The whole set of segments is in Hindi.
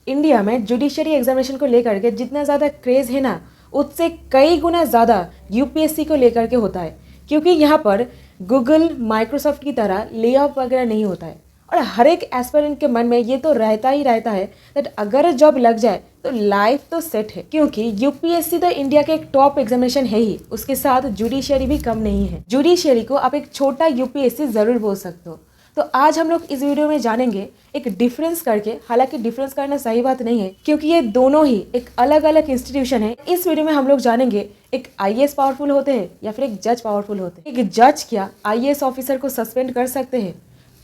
इंडिया में जुडिशरी एग्जामिनेशन को लेकर के जितना ज़्यादा क्रेज़ है ना, उससे कई गुना ज़्यादा यूपीएससी को लेकर के होता है, क्योंकि यहाँ पर गूगल माइक्रोसॉफ्ट की तरह ले ऑफ वगैरह नहीं होता है। और हर एक एस्पिरेंट के मन में ये तो रहता ही रहता है दैट अगर जॉब लग जाए तो लाइफ तो सेट है, क्योंकि यूपीएससी तो इंडिया के एक टॉप एग्जामिनेशन है ही, उसके साथ जुडिशरी भी कम नहीं है। जुडिशरी को आप एक छोटा यूपीएससी ज़रूर बोल सकते हो। तो आज हम लोग इस वीडियो में जानेंगे एक डिफरेंस करके, हालांकि डिफरेंस करना सही बात नहीं है क्योंकि ये दोनों ही एक अलग अलग इंस्टीट्यूशन है। इस वीडियो में हम लोग जानेंगे एक आईएएस पावरफुल होते हैं या फिर एक जज पावरफुल होते हैं। एक जज क्या आईएएस ऑफिसर को सस्पेंड कर सकते हैं?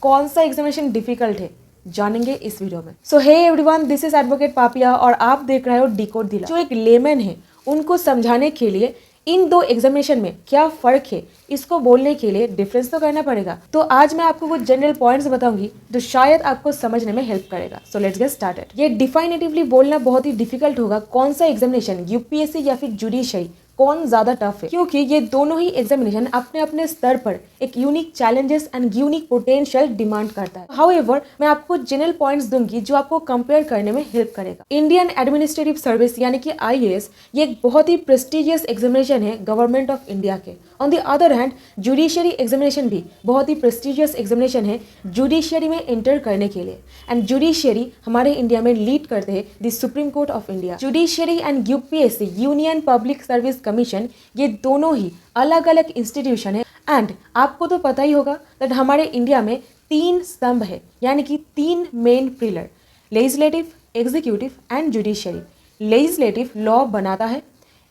कौन सा एग्जामिनेशन डिफिकल्ट है, जानेंगे इस वीडियो में। So hey everyone, this is advocate Papiya और आप देख रहे हो डिकोड दिला। जो एक लेमैन है उनको समझाने के लिए इन दो एग्जामिनेशन में क्या फर्क है, इसको बोलने के लिए डिफरेंस तो करना पड़ेगा। तो आज मैं आपको कुछ जनरल पॉइंट्स बताऊंगी जो शायद आपको समझने में हेल्प करेगा। So let's get started. ये डिफाइनेटिवली बोलना बहुत ही डिफिकल्ट होगा कौन सा एग्जामिनेशन यूपीएससी या फिर जुडिशरी कौन ज्यादा टफ है, क्योंकि ये दोनों ही एग्जामिनेशन अपने अपने स्तर पर एक unique challenges and unique potential demand करता है। हाउएवर मैं आपको जनरल पॉइंट्स दूंगी जो आपको कंपेयर करने में हेल्प करेगा। इंडियन एडमिनिस्ट्रेटिव सर्विस यानी कि आईएएस ये एक बहुत ही प्रेस्टिजियस एग्जामिनेशन है गवर्नमेंट ऑफ इंडिया के। On the other hand judiciary examination भी बहुत ही प्रेस्टिजियस एग्जामिनेशन है जुडिशरी में एंटर करने के लिए। एंड जुडिशरी हमारे इंडिया में लीड करते हैं the supreme court of India. Judiciary and UPSC union public service commission ये दोनों ही अलग अलग इंस्टीट्यूशन है। एंड आपको तो पता ही होगा दैट हमारे इंडिया में तीन स्तंभ है, यानी कि तीन main pillar, legislative, executive and judiciary. Legislative law बनाता है,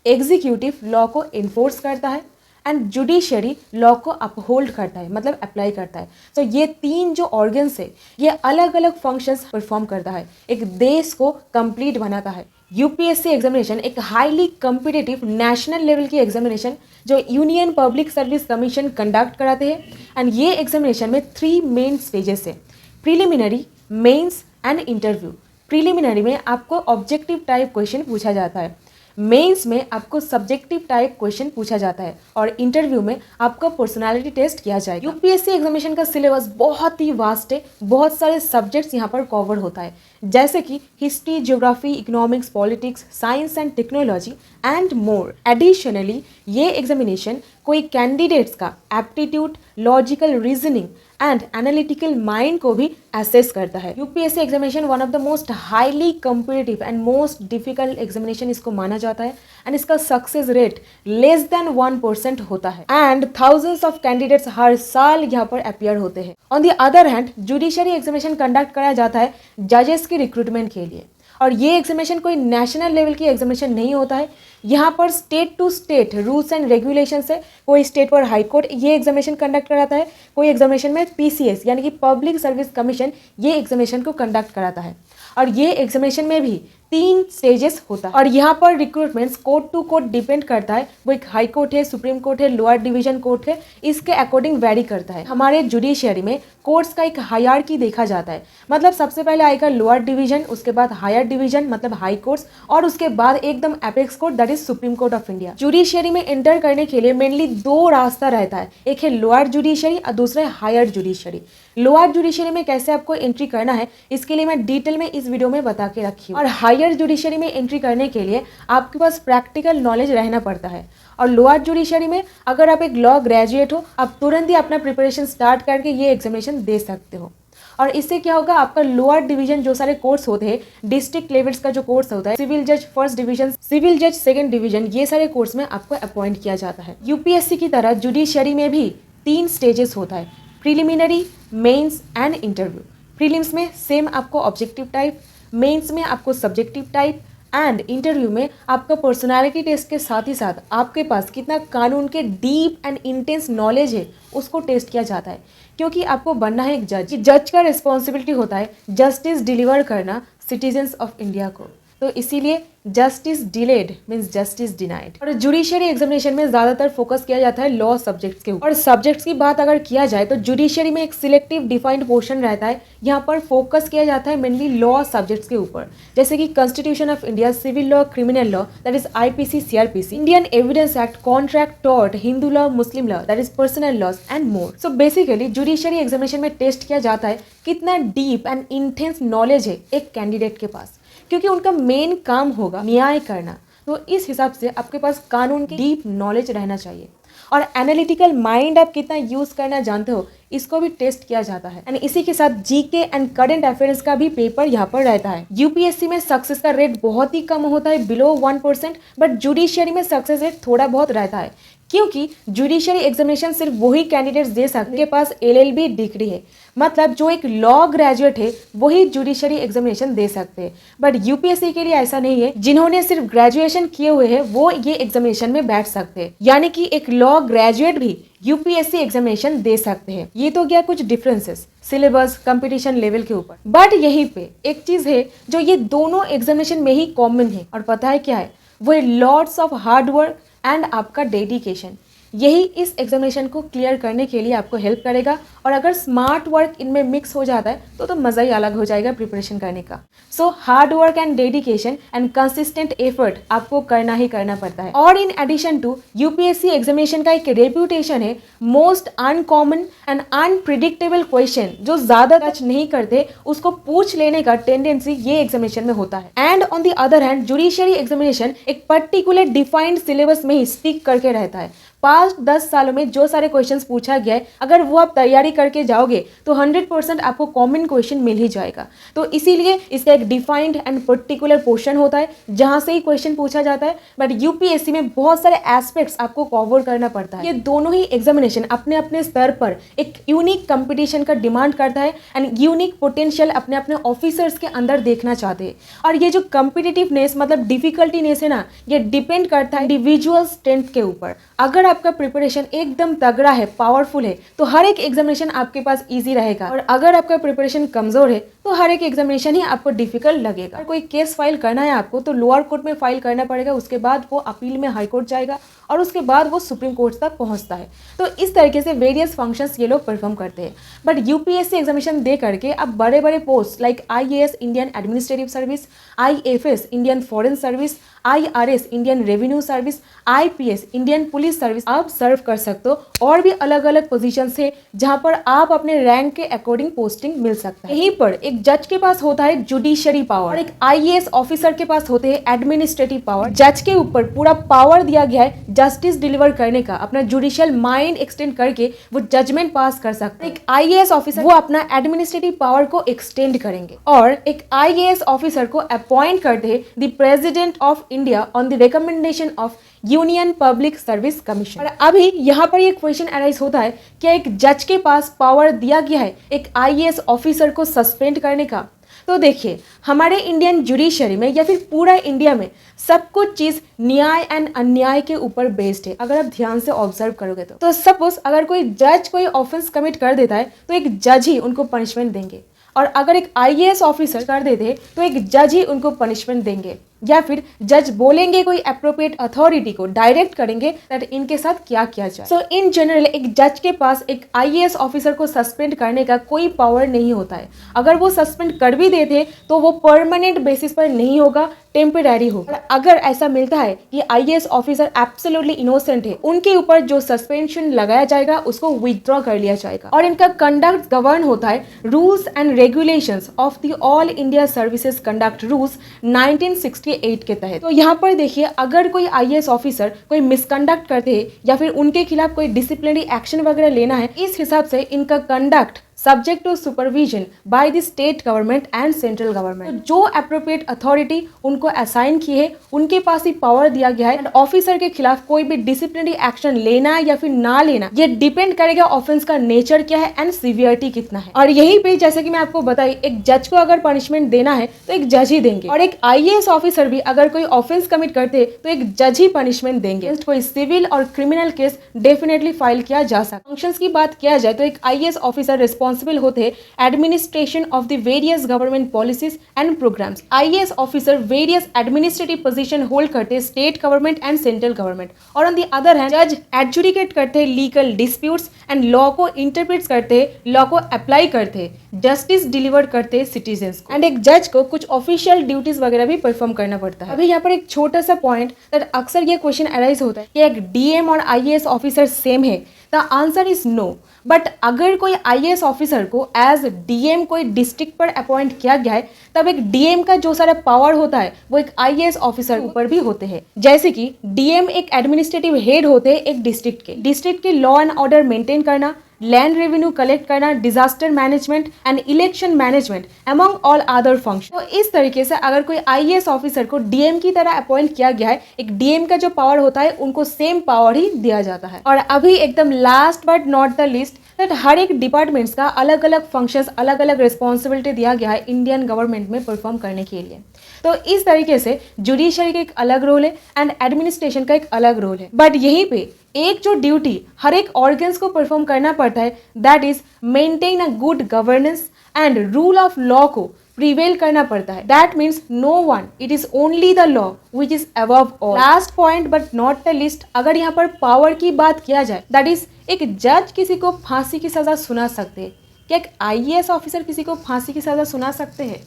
एग्जीक्यूटिव लॉ को इन्फोर्स करता है एंड जुडिशरी लॉ को अपहोल्ड करता है, मतलब अप्लाई करता है। तो ये तीन जो ऑर्गन्स है ये अलग अलग फंक्शंस परफॉर्म करता है, एक देश को कंप्लीट बनाता है। यूपीएससी एग्जामिनेशन एक हाईली कॉम्पिटिटिव नेशनल लेवल की एग्जामिनेशन जो union public service commission conduct कराते हैं। एंड ये एग्जामिनेशन में 3 मेन स्टेजेस है, preliminary, mains and interview. Preliminary में आपको ऑब्जेक्टिव टाइप क्वेश्चन पूछा जाता है, मेंस में आपको सब्जेक्टिव टाइप क्वेश्चन पूछा जाता है और इंटरव्यू में आपका पर्सनालिटी टेस्ट किया जाएगा। यूपीएससी एग्जामिनेशन का सिलेबस बहुत ही वास्ट है, बहुत सारे सब्जेक्ट्स यहाँ पर कवर होता है, जैसे कि history, geography, economics, politics, science and technology and more. Additionally ये एग्जामिनेशन कोई कैंडिडेट्स का aptitude, logical reasoning and analytical mind को भी असेस करता है। UPSC examination one of the most highly competitive and most difficult examination इसको माना जाता है एंड इसका सक्सेस रेट लेस देन 1% होता है एंड थाउजेंड्स ऑफ कैंडिडेट्स हर साल यहाँ पर अपीयर होते हैं। On the other hand judiciary examination conduct कराया जाता है जजेस के रिक्रूटमेंट के लिए और ये एग्जामिनेशन कोई नेशनल लेवल की एग्जामिनेशन नहीं होता है। यहाँ पर state to state rules and regulation है। कोई स्टेट पर हाई कोर्ट ये एग्जामिनेशन कंडक्ट कराता है, कोई एग्जामिनेशन में पीसीएस यानी कि पब्लिक सर्विस कमीशन ये एग्जामिनेशन को कंडक्ट कराता है। और ये एग्जामिनेशन में भी 3 स्टेजेस होता है और यहाँ पर recruitments court to court depend करता है। वो एक हाई कोर्ट है, सुप्रीम कोर्ट है, लोअर डिवीजन कोर्ट है, इसके अकॉर्डिंग वेरी करता है। हमारे जुडिशरी में कोर्ट्स का एक हायरार्की देखा जाता है, मतलब सबसे पहले आएगा लोअर डिवीजन, उसके बाद हायर डिवीजन मतलब हाई कोर्ट्स और उसके बाद एकदम apex court that is supreme court of India. Judiciary में एंटर करने के लिए मेनली 2 रास्ता रहता है, एक है लोअर जुडिशरी और दूसरा है हायर जुडिशरी। लोअर जुडिशरी में कैसे आपको एंट्री करना है इसके लिए मैं डिटेल में इस वीडियो में बता के रखी हूँ। और हायर जुडिशरी में एंट्री करने के लिए आपके पास प्रैक्टिकल नॉलेज रहना पड़ता है। और लोअर जुडिशरी में अगर आप एक लॉ ग्रेजुएट हो, आप तुरंत ही अपना प्रिपरेशन स्टार्ट करके ये एग्जामिनेशन दे सकते हो। और इससे क्या होगा, आपका लोअर डिवीजन जो सारे कोर्स होते हैं, डिस्ट्रिक्ट लेवल्स का जो कोर्स होता है, सिविल जज फर्स्ट डिवीजन, सिविल जज सेकंड डिवीजन, ये सारे कोर्स में आपको अपॉइंट किया जाता है। यूपीएससी की तरह जुडिशरी में भी 3 स्टेजेस होता है, preliminary, mains and interview. Prelims में सेम आपको ऑब्जेक्टिव टाइप, मेंस में आपको सब्जेक्टिव टाइप एंड इंटरव्यू में आपका पर्सनालिटी टेस्ट के साथ ही साथ आपके पास कितना कानून के डीप एंड इंटेंस नॉलेज है उसको टेस्ट किया जाता है, क्योंकि आपको बनना है एक जज। जज का रिस्पॉन्सिबिलिटी होता है जस्टिस डिलीवर करना सिटीजन्स ऑफ इंडिया को, तो इसीलिए justice delayed means justice denied. और जुडिशरी एग्जामिनेशन में ज्यादातर फोकस किया जाता है लॉ सब्जेक्ट्स के ऊपर। और सब्जेक्ट्स की बात अगर किया जाए तो जुडिशरी में एक सिलेक्टिव डिफाइंड पोर्शन रहता है, यहाँ पर फोकस किया जाता है मेनली लॉ सब्जेक्ट्स के ऊपर, जैसे कि constitution of India, civil law, criminal law that is IPC, CrPC, Indian evidence act, contract tort, Hindu law, Muslim law that is personal laws and more. So basically judiciary examination में टेस्ट किया जाता है कितना डीप एंड इंटेंस नॉलेज है एक कैंडिडेट के पास, क्योंकि उनका मेन काम होगा न्याय करना। तो इस हिसाब से आपके पास कानून की डीप नॉलेज रहना चाहिए और एनालिटिकल माइंड आप कितना यूज करना जानते हो इसको भी टेस्ट किया जाता है। एंड इसी के साथ जीके एंड करंट अफेयर्स का भी पेपर यहाँ पर रहता है। यूपीएससी में सक्सेस का रेट बहुत ही कम होता है, बिलो 1%, बट जुडिशियरी में सक्सेस रेट थोड़ा बहुत रहता है, क्योंकि जुडिशियरी एग्जामिनेशन सिर्फ वही कैंडिडेट्स दे सकते हैं जिनके पास एलएलबी डिग्री है। मतलब जो एक लॉ ग्रेजुएट है वही जुडिशियरी एग्जामिनेशन दे सकते हैं, बट यूपीएससी के लिए ऐसा नहीं है। जिन्होंने सिर्फ ग्रेजुएशन किए हुए हैं वो ये एग्जामिनेशन में बैठ सकते हैं, यानी कि एक लॉ ग्रेजुएट भी यूपीएससी एग्जामिनेशन दे सकते हैं। ये तो क्या कुछ डिफरेंसेस सिलेबस कंपटीशन लेवल के ऊपर, बट यहीं पे एक चीज है जो ये दोनों एग्जामिनेशन में ही कॉमन है, और पता है क्या है? वो है lots of hard work and आपका डेडिकेशन। यही इस एग्जामिनेशन को क्लियर करने के लिए आपको हेल्प करेगा, और अगर स्मार्ट वर्क इनमें मिक्स हो जाता है तो मज़ा ही अलग हो जाएगा प्रिपरेशन करने का। So hard work and dedication and consistent effort आपको करना ही करना पड़ता है। और in addition to UPSC examination का एक रेप्यूटेशन है most uncommon and unpredictable question जो ज़्यादा टच नहीं करते उसको पूछ लेने का टेंडेंसी ये एग्जामिनेशन में होता है। And on the other hand judiciary examination एक पर्टिकुलर डिफाइंड सिलेबस में ही स्टिक करके रहता है। पास्ट 10 सालों में जो सारे क्वेश्चंस पूछा गया है, अगर वो आप तैयारी करके जाओगे तो 100% आपको कॉमन क्वेश्चन मिल ही जाएगा। तो इसीलिए इसका एक डिफाइंड एंड पर्टिकुलर पोर्शन होता है जहां से ही क्वेश्चन पूछा जाता है, बट यूपीएससी में बहुत सारे एस्पेक्ट्स आपको कवर करना पड़ता है। ये दोनों ही एग्जामिनेशन अपने अपने स्तर पर एक यूनिक कंपटीशन का डिमांड करता है एंड यूनिक पोटेंशियल अपने अपने ऑफिसर्स के अंदर देखना चाहते हैं। और ये जो कम्पिटिटिवनेस मतलब डिफिकल्टीनेस है ना, ये डिपेंड करता है इंडिविजुअल स्ट्रेंथ के ऊपर। अगर आपका प्रिपरेशन एकदम तगड़ा है, पावरफुल है, तो हर एक एग्जामिनेशन आपके पास इजी रहेगा, और अगर आपका प्रिपरेशन कमजोर है तो हर एक एग्जामिनेशन ही आपको डिफिकल्ट लगेगा। अगर कोई केस फाइल करना है आपको तो लोअर कोर्ट में फाइल करना पड़ेगा, उसके बाद वो अपील में हाई कोर्ट जाएगा, और उसके बाद वो सुप्रीम कोर्ट तक पहुंचता है। तो इस तरीके से वेरियस फंक्शंस ये लोग परफॉर्म करते हैं। बट यूपीएससी एग्जामिनेशन दे करके अब बड़े बड़े post like IAS Indian administrative service, IFS Indian foreign service, IRS Indian revenue service, IPS Indian police service आप सर्व कर सकते हो। और भी अलग अलग पोजीशंस है जहां पर आप अपने रैंक के अकॉर्डिंग पोस्टिंग मिल सकता है। यहीं पर एक जज के पास होता है जुडिशरी पावर, और एक आईएएस ऑफिसर के पास होते हैं एडमिनिस्ट्रेटिव पावर। जज के ऊपर पूरा पावर दिया गया है जस्टिस डिलीवर करने का, अपना जुडिशियल माइंड एक्सटेंड करके वो जजमेंट पास कर सकते हैं। एक आईएएस ऑफिसर वो अपना एडमिनिस्ट्रेटिव पावर को एक्सटेंड करेंगे, और एक आईएएस ऑफिसर को अपॉइंट करते हैं the president of India on the recommendation of union public service commission. और अभी यहाँ पर ये क्वेश्चन अराइज होता है कि एक जज के पास पावर दिया गया है एक आईएएस ऑफिसर को सस्पेंड करने का। तो देखिए हमारे इंडियन जुडिशरी में या फिर पूरा इंडिया में सब कुछ चीज न्याय एंड अन्याय के ऊपर बेस्ड है। अगर आप ध्यान से ऑब्जर्व करोगे तो सपोज अगर कोई जज कोई ऑफेंस कमिट कर देता है तो एक जज ही उनको पनिशमेंट देंगे, और अगर एक आईएएस ऑफिसर कर देते तो एक जज ही उनको पनिशमेंट देंगे, या फिर जज बोलेंगे कोई अप्रोप्रिएट अथॉरिटी को डायरेक्ट करेंगे दैट इनके साथ क्या किया जाए। सो इन जनरल एक जज के पास एक आईएएस ऑफिसर को सस्पेंड करने का कोई पावर नहीं होता है। अगर वो सस्पेंड कर भी देते तो वो परमानेंट बेसिस पर नहीं होगा, टेम्पररी होगा। अगर ऐसा मिलता है कि आईएएस ऑफिसर एब्सोल्युटली इनोसेंट है, उनके ऊपर जो सस्पेंशन लगाया जाएगा उसको विथड्रॉ कर लिया जाएगा, और इनका कंडक्ट गवर्न होता है rules and regulations of the all India services conduct rules 1968 के तहत। तो यहाँ पर देखिए अगर कोई आईएएस ऑफिसर कोई मिसकंडक्ट करते हैं या फिर उनके खिलाफ कोई डिसिप्लिनरी एक्शन वगैरह लेना है, इस हिसाब से इनका conduct subject to supervision by the state government and central government. तो जो अप्रोप्रिएट अथॉरिटी उनको असाइन की है उनके पास ही पावर दिया गया है, एंड ऑफिसर के खिलाफ कोई भी डिसिप्लिनरी एक्शन लेना या फिर ना लेना ये डिपेंड करेगा ऑफेंस का नेचर क्या है एंड सीवियरिटी कितना है। और यही पे जैसे कि मैं आपको बताई एक जज को अगर पनिशमेंट देना है तो एक जज ही देंगे, और एक आईएएस ऑफिसर भी अगर कोई ऑफेंस कमिट करते तो एक जज ही पनिशमेंट देंगे। कोई सिविल और क्रिमिनल केस डेफिनेटली फाइल किया जा सकता है। फंक्शंस की बात किया जाए तो एक आईएएस ऑफिसर रिस्पॉन्सिबल होते हैं administration of the various government policies and programs. IAS officer various administrative position hold करते हैं state government and central government, और ऑन द अदर हैंड जज एडजुडिकेट करते हैं लीगल डिस्प्यूट्स एंड लॉ को इंटरप्रेट करते हैं, लॉ को अप्लाई करते हैं, जस्टिस डिलीवर करते हैं सिटीजन्स को, एंड एक जज को कुछ ऑफिशियल ड्यूटीज वगैरह भी परफॉर्म करना पड़ता है। अभी यहाँ पर एक छोटा सा पॉइंट दैट अक्सर ये क्वेश्चन अराइज होता है कि एक डीएम और आईएएस ऑफिसर सेम है, the answer is no. But अगर कोई आईएएस ऑफिसर को एज डीएम कोई डिस्ट्रिक्ट पर अपॉइंट किया गया है, तब एक डीएम का जो सारा पावर होता है वो एक आईएएस ऑफिसर ऊपर भी होते हैं। जैसे कि डीएम एक एडमिनिस्ट्रेटिव हेड होते हैं एक डिस्ट्रिक्ट के लॉ एंड ऑर्डर मेंटेन करना, लैंड रेवेन्यू कलेक्ट करना, disaster management and election management among all other function. तो इस तरीके से अगर कोई आईएएस ऑफिसर को डीएम की तरह अपॉइंट किया गया है, एक डीएम का जो पावर होता है उनको सेम पावर ही दिया जाता है। और अभी एकदम last but not the least, that हर एक डिपार्टमेंट्स का अलग अलग फंक्शंस, अलग अलग रिस्पॉन्सिबिलिटी दिया गया है इंडियन गवर्नमेंट में परफॉर्म करने के लिए। तो इस तरीके से जुडिशरी का एक अलग रोल है एंड एडमिनिस्ट्रेशन का एक अलग रोल है। बट यहीं पे एक जो ड्यूटी हर एक ऑर्गन्स को परफॉर्म करना पड़ता है, that is maintain a good governance and rule of law को प्रिवेल करना पड़ता है। That means no one, it is only the law which is above all. Last point but not the least, अगर यहाँ पर पावर की बात किया जाए, दैट इज एक जज किसी को फांसी की सजा सुना सकते हैं। क्या एक आईएएस ऑफिसर किसी को फांसी की सजा सुना सकते हैं?